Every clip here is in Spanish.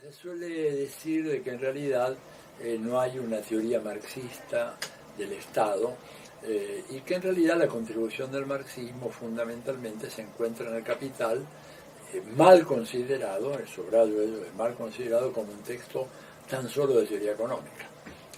Se suele decir de que en realidad no hay una teoría marxista del Estado y que en realidad la contribución del marxismo fundamentalmente se encuentra en el Capital, mal considerado, el sobrado ello es mal considerado como un texto tan solo de teoría económica.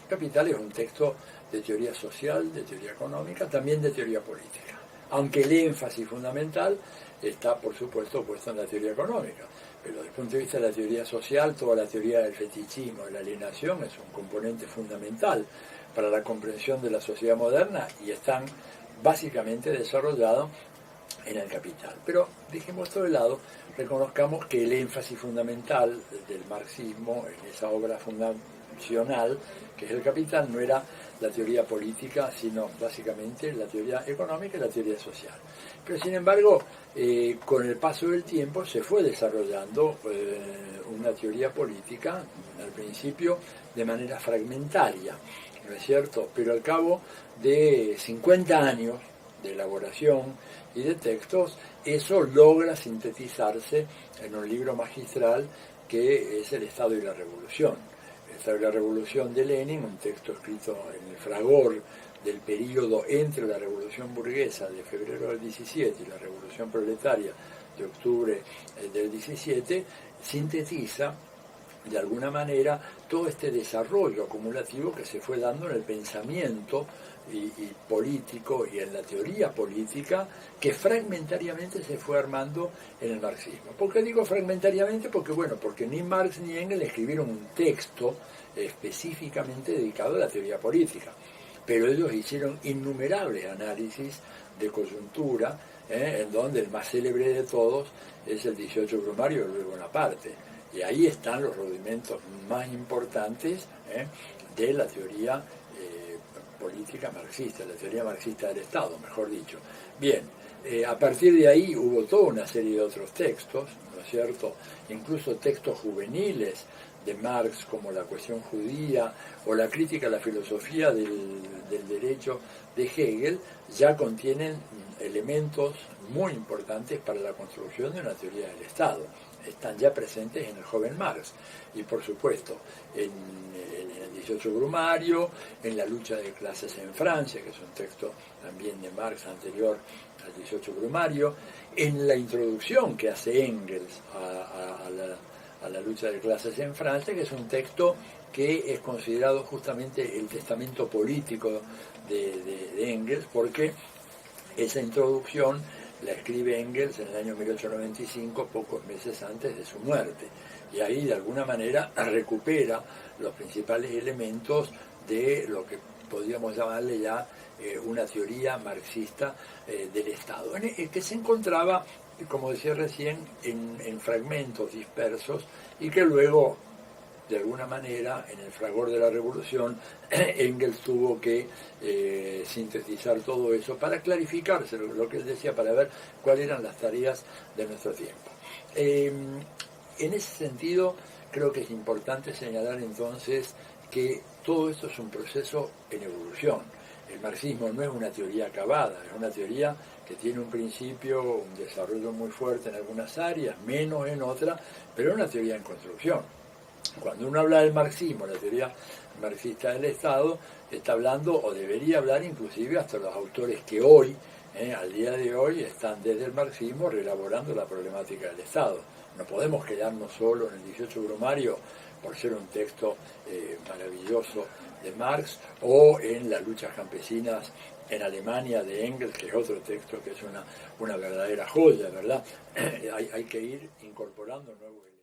El Capital es un texto de teoría social, de teoría económica, también de teoría política, aunque el énfasis fundamental está, por supuesto, puesto en la teoría económica. Pero desde el punto de vista de la teoría social, toda la teoría del fetichismo, de la alienación, es un componente fundamental para la comprensión de la sociedad moderna y están básicamente desarrollados en el Capital. Pero dejemos todo de lado, reconozcamos que el énfasis fundamental del marxismo en esa obra fundacional, que es el Capital, no era la teoría política, sino básicamente la teoría económica y la teoría social. Pero sin embargo, con el paso del tiempo se fue desarrollando una teoría política, al principio de manera fragmentaria, ¿no es cierto? Pero al cabo de 50 años de elaboración y de textos, eso logra sintetizarse en un libro magistral que es El Estado y la Revolución. El Estado y la Revolución de Lenin, un texto escrito en el fragor del período entre la Revolución Burguesa de febrero del 17 y la Revolución Proletaria de octubre del 17, sintetiza de alguna manera todo este desarrollo acumulativo que se fue dando en el pensamiento y político y en la teoría política que fragmentariamente se fue armando en el marxismo. ¿Por qué digo fragmentariamente? Porque ni Marx ni Engels escribieron un texto específicamente dedicado a la teoría política, pero ellos hicieron innumerables análisis de coyuntura, en donde el más célebre de todos es el 18 Brumario de Luis Bonaparte. Y ahí están los rudimentos más importantes de la teoría política marxista, la teoría marxista del Estado, mejor dicho. Bien, a partir de ahí hubo toda una serie de otros textos, ¿no es cierto? Incluso textos juveniles de Marx, como La cuestión judía o la crítica a la filosofía del derecho de Hegel, ya contienen elementos muy importantes para la construcción de una teoría del Estado. Están ya presentes en el joven Marx y por supuesto en el 18 Brumario, en La lucha de clases en Francia, que es un texto también de Marx anterior al 18 Brumario, en la introducción que hace Engels a la lucha de clases en Francia, que es un texto que es considerado justamente el testamento político de Engels, porque esa introducción la escribe Engels en el año 1895, pocos meses antes de su muerte, y ahí de alguna manera recupera los principales elementos de lo que podríamos llamarle ya una teoría marxista del Estado, que se encontraba, como decía recién, en fragmentos dispersos y que luego, de alguna manera, en el fragor de la Revolución, Engels tuvo que sintetizar todo eso para clarificarse lo que él decía, para ver cuáles eran las tareas de nuestro tiempo. En ese sentido, creo que es importante señalar entonces que todo esto es un proceso en evolución. El marxismo no es una teoría acabada, es una teoría que tiene un principio, un desarrollo muy fuerte en algunas áreas, menos en otras, pero es una teoría en construcción. Cuando uno habla del marxismo, la teoría marxista del Estado, está hablando, o debería hablar inclusive hasta los autores que hoy, al día de hoy, están desde el marxismo reelaborando la problemática del Estado. No podemos quedarnos solo en el 18 Brumario por ser un texto maravilloso de Marx, o en las luchas campesinas en Alemania de Engels, que es otro texto que es una verdadera joya, ¿verdad? Hay que ir incorporando nuevos elementos.